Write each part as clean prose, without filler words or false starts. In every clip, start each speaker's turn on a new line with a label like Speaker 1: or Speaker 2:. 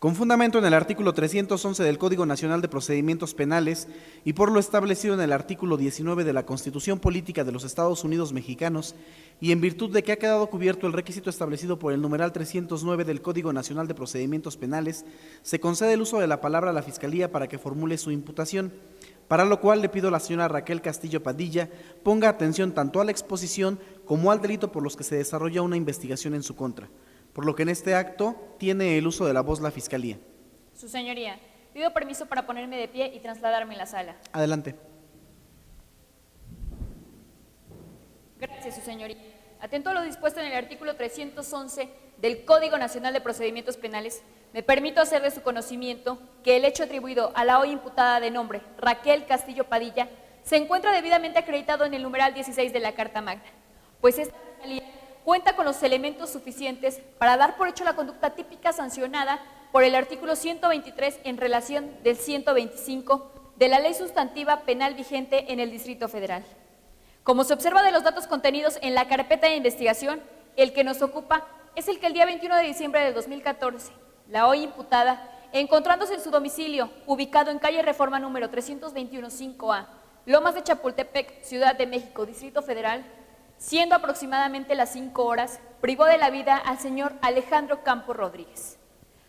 Speaker 1: Con fundamento en el artículo 311 del Código Nacional de Procedimientos Penales y por lo establecido en el artículo 19 de la Constitución Política de los Estados Unidos Mexicanos, y en virtud de que ha quedado cubierto el requisito establecido por el numeral 309 del Código Nacional de Procedimientos Penales, se concede el uso de la palabra a la Fiscalía para que formule su imputación, para lo cual le pido a la señora Raquel Castillo Padilla ponga atención tanto a la exposición como al delito por los que se desarrolla una investigación en su contra, por lo que en este acto tiene el uso de la voz la Fiscalía.
Speaker 2: Su señoría, pido permiso para ponerme de pie y trasladarme en la sala.
Speaker 1: Adelante.
Speaker 2: Gracias, su señoría. Atento a lo dispuesto en el artículo 311 del Código Nacional de Procedimientos Penales, me permito hacer de su conocimiento que el hecho atribuido a la hoy imputada de nombre Raquel Castillo Padilla se encuentra debidamente acreditado en el numeral 16 de la Carta Magna, pues esta Fiscalía cuenta con los elementos suficientes para dar por hecho la conducta típica sancionada por el artículo 123 en relación del 125 de la Ley Sustantiva Penal vigente en el Distrito Federal. Como se observa de los datos contenidos en la carpeta de investigación, el que nos ocupa es el que el día 21 de diciembre del 2014, la hoy imputada, encontrándose en su domicilio, ubicado en calle Reforma número 321-5A, Lomas de Chapultepec, Ciudad de México, Distrito Federal, siendo aproximadamente las 5 horas, privó de la vida al señor Alejandro Campos Rodríguez.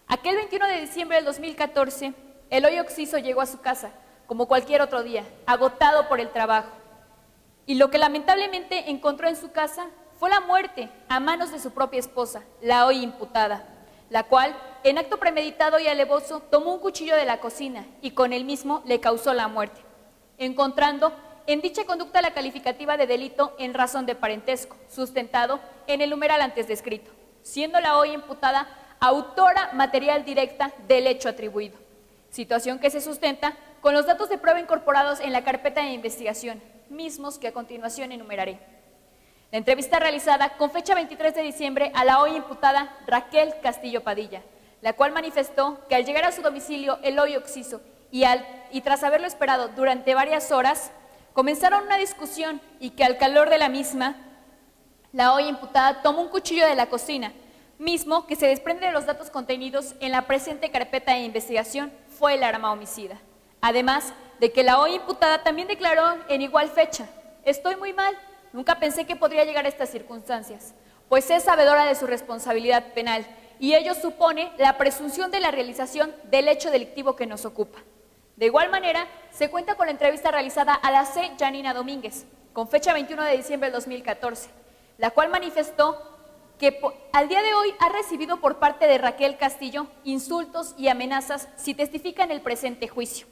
Speaker 2: Aquel 21 de diciembre del 2014, el hoy occiso llegó a su casa, como cualquier otro día, agotado por el trabajo. Y lo que lamentablemente encontró en su casa fue la muerte a manos de su propia esposa, la hoy imputada, la cual, en acto premeditado y alevoso, tomó un cuchillo de la cocina y con el mismo le causó la muerte, encontrando en dicha conducta la calificativa de delito en razón de parentesco, sustentado en el numeral antes descrito, siendo la hoy imputada autora material directa del hecho atribuido, situación que se sustenta con los datos de prueba incorporados en la carpeta de investigación, mismos que a continuación enumeraré. La entrevista realizada con fecha 23 de diciembre a la hoy imputada Raquel Castillo Padilla, la cual manifestó que al llegar a su domicilio el hoy occiso y tras haberlo esperado durante varias horas, comenzaron una discusión y que al calor de la misma, la hoy imputada tomó un cuchillo de la cocina, mismo que se desprende de los datos contenidos en la presente carpeta de investigación, fue el arma homicida. Además de que la hoy imputada también declaró en igual fecha: estoy muy mal, nunca pensé que podría llegar a estas circunstancias, pues es sabedora de su responsabilidad penal y ello supone la presunción de la realización del hecho delictivo que nos ocupa. De igual manera, se cuenta con la entrevista realizada a la C. Janina Domínguez, con fecha 21 de diciembre del 2014, la cual manifestó que al día de hoy ha recibido por parte de Raquel Castillo insultos y amenazas si testifica en el presente juicio.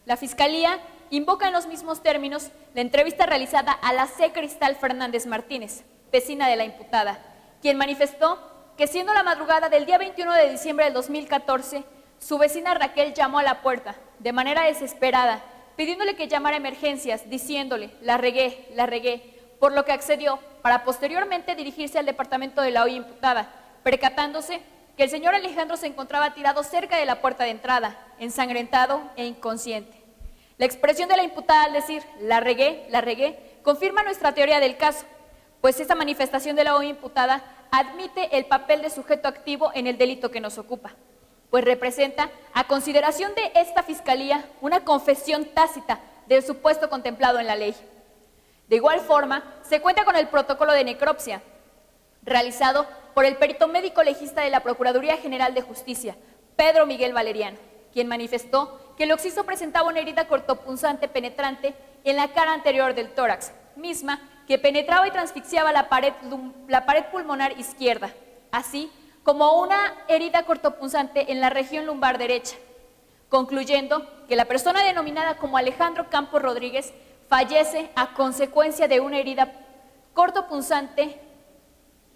Speaker 2: La Fiscalía invoca en los mismos términos la entrevista realizada a la C. Cristal Fernández Martínez, vecina de la imputada, quien manifestó que siendo la madrugada del día 21 de diciembre del 2014, su vecina Raquel llamó a la puerta de manera desesperada, pidiéndole que llamara a emergencias, diciéndole: la regué, por lo que accedió para posteriormente dirigirse al departamento de la hoy imputada, percatándose que el señor Alejandro se encontraba tirado cerca de la puerta de entrada, ensangrentado e inconsciente. La expresión de la imputada al decir la regué, confirma nuestra teoría del caso, pues esta manifestación de la hoy imputada admite el papel de sujeto activo en el delito que nos ocupa, pues representa, a consideración de esta Fiscalía, una confesión tácita del supuesto contemplado en la ley. De igual forma, se cuenta con el protocolo de necropsia, realizado por el perito médico legista de la Procuraduría General de Justicia, Pedro Miguel Valeriano, quien manifestó que el occiso presentaba una herida cortopunzante penetrante en la cara anterior del tórax, misma que penetraba y transfixiaba la pared pulmonar izquierda, así como una herida cortopunzante en la región lumbar derecha, concluyendo que la persona denominada como Alejandro Campos Rodríguez fallece a consecuencia de una herida cortopunzante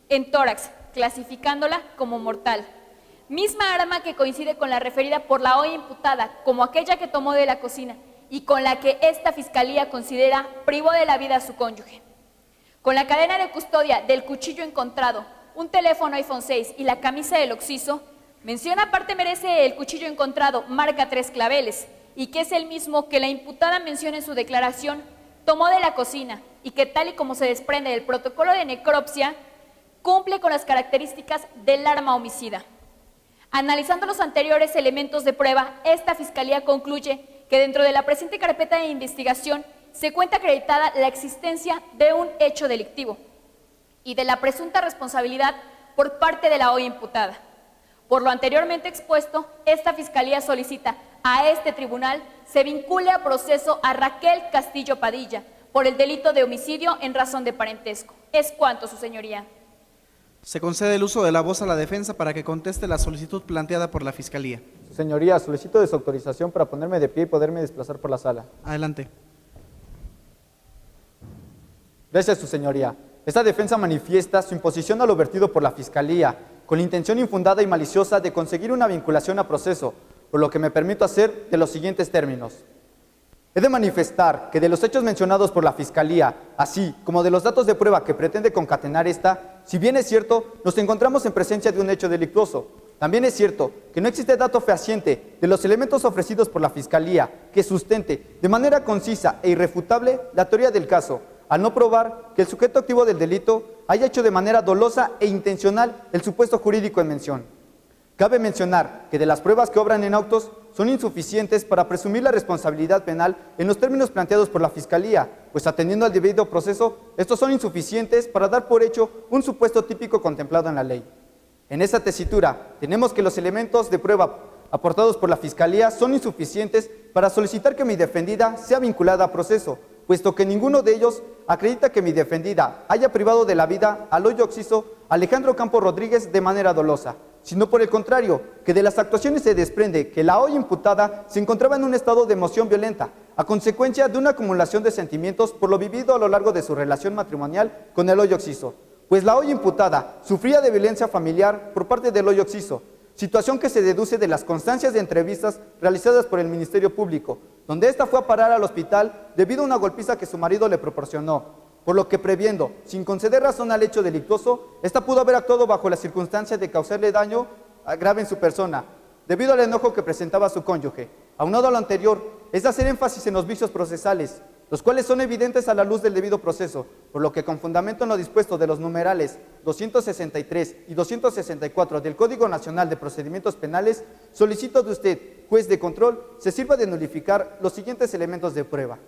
Speaker 2: en tórax, clasificándola como mortal. Misma arma que coincide con la referida por la hoy imputada como aquella que tomó de la cocina y con la que esta Fiscalía considera privó de la vida a su cónyuge. Con la cadena de custodia del cuchillo encontrado, un teléfono iPhone 6 y la camisa del occiso, mención aparte merece el cuchillo encontrado marca 3 claveles y que es el mismo que la imputada menciona en su declaración tomó de la cocina y que tal y como se desprende del protocolo de necropsia, cumple con las características del arma homicida. Analizando los anteriores elementos de prueba, esta Fiscalía concluye que dentro de la presente carpeta de investigación se cuenta acreditada la existencia de un hecho delictivo y de la presunta responsabilidad por parte de la hoy imputada. Por lo anteriormente expuesto, esta Fiscalía solicita a este tribunal se vincule a proceso a Raquel Castillo Padilla por el delito de homicidio en razón de parentesco. Es cuanto, su señoría.
Speaker 1: Se concede el uso de la voz a la defensa para que conteste la solicitud planteada por la Fiscalía.
Speaker 3: Su señoría, solicito de su autorización para ponerme de pie y poderme desplazar por la sala.
Speaker 1: Adelante.
Speaker 3: Gracias, su señoría. Esta defensa manifiesta su imposición a lo vertido por la Fiscalía, con la intención infundada y maliciosa de conseguir una vinculación a proceso, por lo que me permito hacer de los siguientes términos. He de manifestar que de los hechos mencionados por la Fiscalía, así como de los datos de prueba que pretende concatenar esta, si bien es cierto, nos encontramos en presencia de un hecho delictuoso. También es cierto que no existe dato fehaciente de los elementos ofrecidos por la Fiscalía que sustente de manera concisa e irrefutable la teoría del caso, al no probar que el sujeto activo del delito haya hecho de manera dolosa e intencional el supuesto jurídico en mención. Cabe mencionar que de las pruebas que obran en autos son insuficientes para presumir la responsabilidad penal en los términos planteados por la Fiscalía, pues atendiendo al debido proceso, estos son insuficientes para dar por hecho un supuesto típico contemplado en la ley. En esta tesitura, tenemos que los elementos de prueba aportados por la Fiscalía son insuficientes para solicitar que mi defendida sea vinculada a proceso, puesto que ninguno de ellos acredita que mi defendida haya privado de la vida al hoy occiso Alejandro Campos Rodríguez de manera dolosa, sino por el contrario, que de las actuaciones se desprende que la hoy imputada se encontraba en un estado de emoción violenta, a consecuencia de una acumulación de sentimientos por lo vivido a lo largo de su relación matrimonial con el hoy occiso, pues la hoy imputada sufría de violencia familiar por parte del hoy occiso, situación que se deduce de las constancias de entrevistas realizadas por el Ministerio Público, donde ésta fue a parar al hospital debido a una golpiza que su marido le proporcionó, por lo que previendo, sin conceder razón al hecho delictuoso, ésta pudo haber actuado bajo la circunstancia de causarle daño grave en su persona, debido al enojo que presentaba su cónyuge. Aunado a lo anterior, es de hacer énfasis en los vicios procesales, los cuales son evidentes a la luz del debido proceso, por lo que con fundamento en lo dispuesto de los numerales 263 y 264 del Código Nacional de Procedimientos Penales, solicito de usted, juez de control, se sirva de nulificar los siguientes elementos de prueba.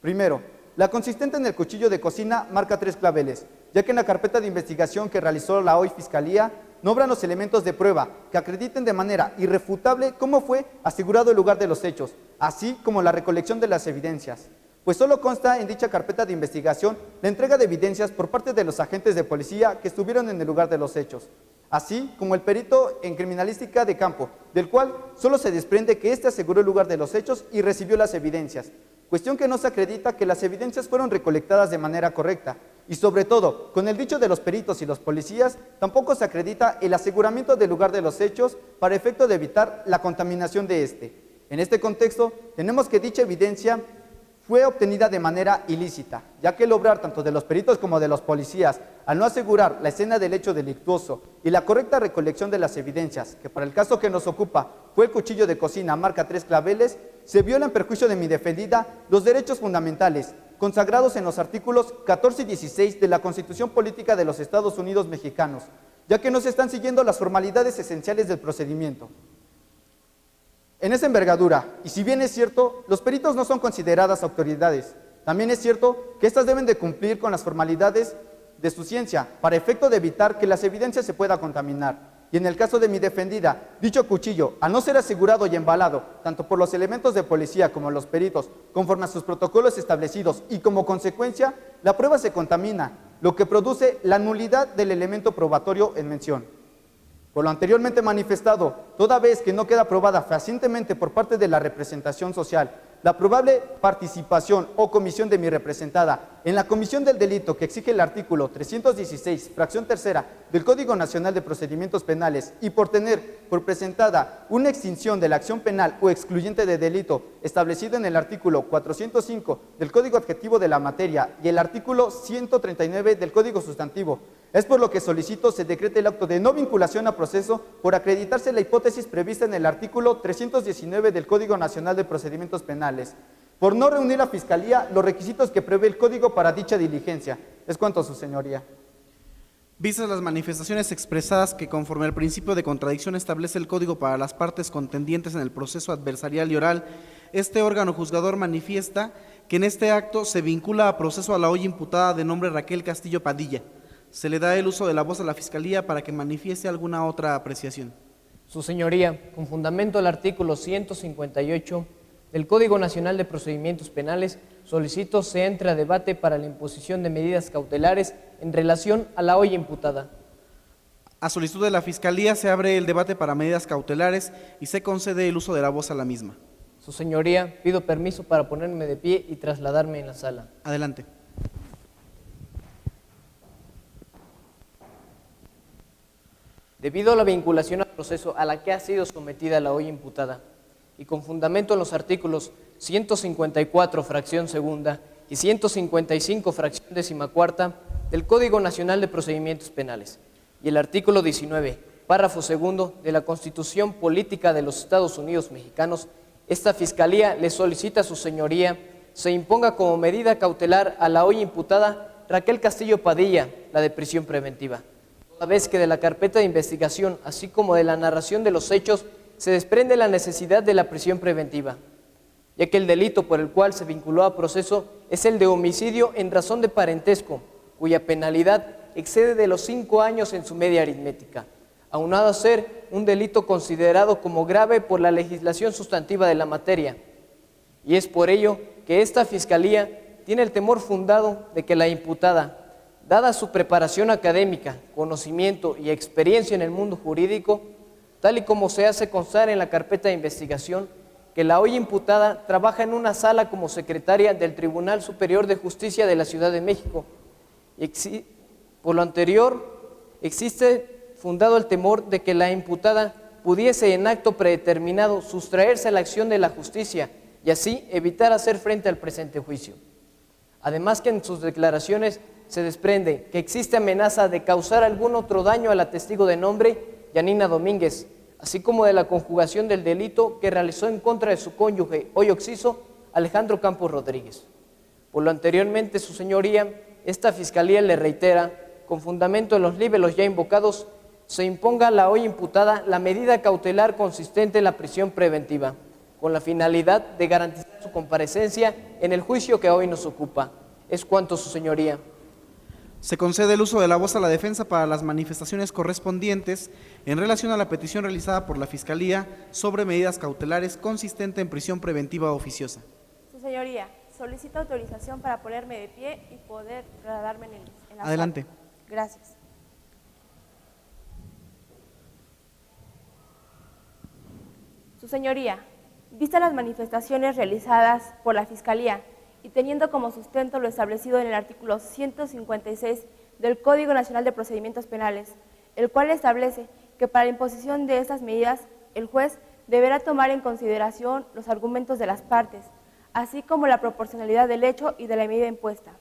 Speaker 3: Primero, la consistente en el cuchillo de cocina marca 3 claveles, ya que en la carpeta de investigación que realizó la hoy Fiscalía no obran los elementos de prueba que acrediten de manera irrefutable cómo fue asegurado el lugar de los hechos, así como la recolección de las evidencias, pues solo consta en dicha carpeta de investigación la entrega de evidencias por parte de los agentes de policía que estuvieron en el lugar de los hechos, así como el perito en criminalística de campo, del cual solo se desprende que éste aseguró el lugar de los hechos y recibió las evidencias, cuestión que no se acredita que las evidencias fueron recolectadas de manera correcta, y sobre todo, con el dicho de los peritos y los policías, tampoco se acredita el aseguramiento del lugar de los hechos para efecto de evitar la contaminación de este. En este contexto, tenemos que dicha evidencia fue obtenida de manera ilícita, ya que el obrar tanto de los peritos como de los policías, al no asegurar la escena del hecho delictuoso y la correcta recolección de las evidencias, que para el caso que nos ocupa fue el cuchillo de cocina marca 3 claveles, se viola en perjuicio de mi defendida los derechos fundamentales consagrados en los artículos 14 y 16 de la Constitución Política de los Estados Unidos Mexicanos, ya que no se están siguiendo las formalidades esenciales del procedimiento. En esa envergadura, y si bien es cierto, los peritos no son consideradas autoridades, también es cierto que éstas deben de cumplir con las formalidades de su ciencia para efecto de evitar que las evidencias se puedan contaminar. Y en el caso de mi defendida, dicho cuchillo, al no ser asegurado y embalado, tanto por los elementos de policía como los peritos, conforme a sus protocolos establecidos, y como consecuencia, la prueba se contamina, lo que produce la nulidad del elemento probatorio en mención. Por lo anteriormente manifestado, toda vez que no queda probada fehacientemente por parte de la representación social la probable participación o comisión de mi representada en la comisión del delito que exige el artículo 316, fracción tercera del Código Nacional de Procedimientos Penales y por tener por presentada una extinción de la acción penal o excluyente de delito establecido en el artículo 405 del Código Adjetivo de la Materia y el artículo 139 del Código Sustantivo, es por lo que solicito se decrete el acto de no vinculación a proceso por acreditarse la hipótesis prevista en el artículo 319 del Código Nacional de Procedimientos Penales, por no reunir a Fiscalía los requisitos que prevé el Código para dicha diligencia. Es cuanto a su señoría.
Speaker 1: Vistas las manifestaciones expresadas que conforme al principio de contradicción establece el Código para las partes contendientes en el proceso adversarial y oral, este órgano juzgador manifiesta que en este acto se vincula a proceso a la hoy imputada de nombre Raquel Castillo Padilla. Se le da el uso de la voz a la Fiscalía para que manifieste alguna otra apreciación.
Speaker 4: Su Señoría, con fundamento al artículo 158 del Código Nacional de Procedimientos Penales, solicito se entre a debate para la imposición de medidas cautelares en relación a la hoy imputada.
Speaker 1: A solicitud de la Fiscalía se abre el debate para medidas cautelares y se concede el uso de la voz a la misma.
Speaker 4: Su Señoría, pido permiso para ponerme de pie y trasladarme en la sala.
Speaker 1: Adelante.
Speaker 4: Debido a la vinculación al proceso a la que ha sido sometida la hoy imputada, y con fundamento en los artículos 154, fracción segunda, y 155, fracción 14, del Código Nacional de Procedimientos Penales, y el artículo 19, párrafo segundo, de la Constitución Política de los Estados Unidos Mexicanos, esta Fiscalía le solicita a su Señoría se imponga como medida cautelar a la hoy imputada Raquel Castillo Padilla, la de prisión preventiva, toda vez que de la carpeta de investigación, así como de la narración de los hechos, se desprende la necesidad de la prisión preventiva, ya que el delito por el cual se vinculó a proceso es el de homicidio en razón de parentesco, cuya penalidad excede de los 5 años en su media aritmética, aunado a ser un delito considerado como grave por la legislación sustantiva de la materia. Y es por ello que esta Fiscalía tiene el temor fundado de que la imputada, dada su preparación académica, conocimiento y experiencia en el mundo jurídico, tal y como se hace constar en la carpeta de investigación, que la hoy imputada trabaja en una sala como secretaria del Tribunal Superior de Justicia de la Ciudad de México. Por lo anterior, existe fundado el temor de que la imputada pudiese en acto predeterminado sustraerse a la acción de la justicia y así evitar hacer frente al presente juicio. Además que en sus declaraciones se desprende que existe amenaza de causar algún otro daño a la testigo de nombre, Yanina Domínguez, así como de la conjugación del delito que realizó en contra de su cónyuge, hoy occiso, Alejandro Campos Rodríguez. Por lo anteriormente, su Señoría, esta Fiscalía le reitera, con fundamento en los libelos ya invocados, se imponga a la hoy imputada la medida cautelar consistente en la prisión preventiva, con la finalidad de garantizar su comparecencia en el juicio que hoy nos ocupa. Es cuanto, su Señoría.
Speaker 1: Se concede el uso de la voz a la defensa para las manifestaciones correspondientes en relación a la petición realizada por la Fiscalía sobre medidas cautelares consistente en prisión preventiva oficiosa.
Speaker 5: Su Señoría, solicito autorización para ponerme de pie y poder trasladarme en la
Speaker 1: Adelante.
Speaker 5: sala. Gracias. Su Señoría, vistas las manifestaciones realizadas por la Fiscalía y teniendo como sustento lo establecido en el artículo 156 del Código Nacional de Procedimientos Penales, el cual establece que para la imposición de estas medidas, el juez deberá tomar en consideración los argumentos de las partes, así como la proporcionalidad del hecho y de la medida impuesta.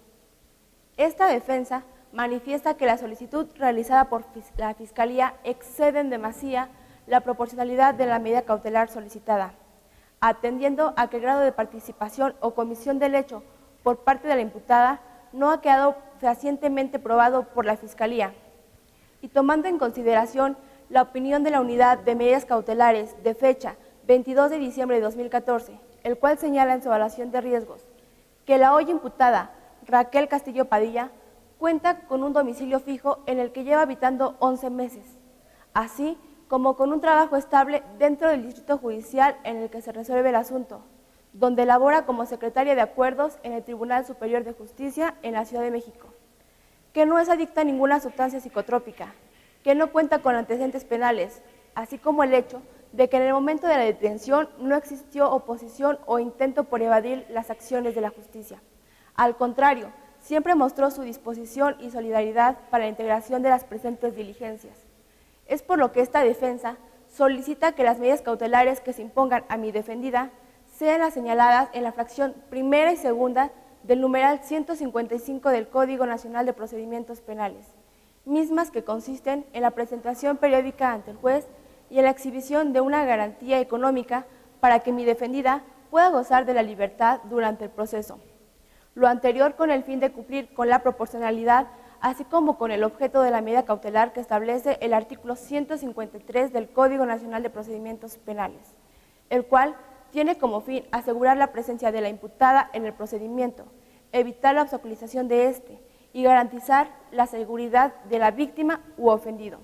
Speaker 5: Esta defensa manifiesta que la solicitud realizada por la Fiscalía excede en demasía la proporcionalidad de la medida cautelar solicitada, atendiendo a que el grado de participación o comisión del hecho por parte de la imputada no ha quedado fehacientemente probado por la Fiscalía, y tomando en consideración la opinión de la Unidad de Medidas Cautelares de fecha 22 de diciembre de 2014, el cual señala en su evaluación de riesgos que la hoy imputada Raquel Castillo Padilla cuenta con un domicilio fijo en el que lleva habitando 11 meses, así como con un trabajo estable dentro del distrito judicial en el que se resuelve el asunto, donde labora como secretaria de acuerdos en el Tribunal Superior de Justicia en la Ciudad de México, que no es adicta a ninguna sustancia psicotrópica, que no cuenta con antecedentes penales, así como el hecho de que en el momento de la detención no existió oposición o intento por evadir las acciones de la justicia. Al contrario, siempre mostró su disposición y solidaridad para la integración de las presentes diligencias. Es por lo que esta defensa solicita que las medidas cautelares que se impongan a mi defendida sean las señaladas en la fracción primera y segunda del numeral 155 del Código Nacional de Procedimientos Penales, mismas que consisten en la presentación periódica ante el juez y en la exhibición de una garantía económica para que mi defendida pueda gozar de la libertad durante el proceso. Lo anterior con el fin de cumplir con la proporcionalidad así como con el objeto de la medida cautelar que establece el artículo 153 del Código Nacional de Procedimientos Penales, el cual tiene como fin asegurar la presencia de la imputada en el procedimiento, evitar la obstaculización de éste y garantizar la seguridad de la víctima u ofendido.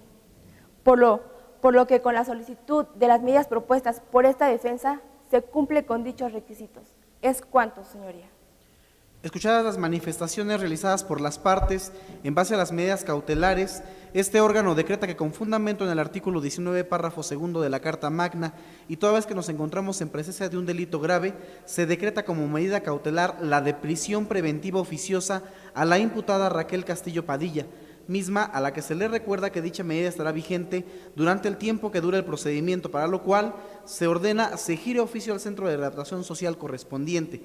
Speaker 5: Por lo que con la solicitud de las medidas propuestas por esta defensa se cumple con dichos requisitos. Es cuanto, señoría.
Speaker 1: Escuchadas las manifestaciones realizadas por las partes, en base a las medidas cautelares, este órgano decreta que con fundamento en el artículo 19, párrafo segundo de la Carta Magna, y toda vez que nos encontramos en presencia de un delito grave, se decreta como medida cautelar la de prisión preventiva oficiosa a la imputada Raquel Castillo Padilla, misma a la que se le recuerda que dicha medida estará vigente durante el tiempo que dure el procedimiento, para lo cual se ordena se gire oficio al centro de readaptación social correspondiente.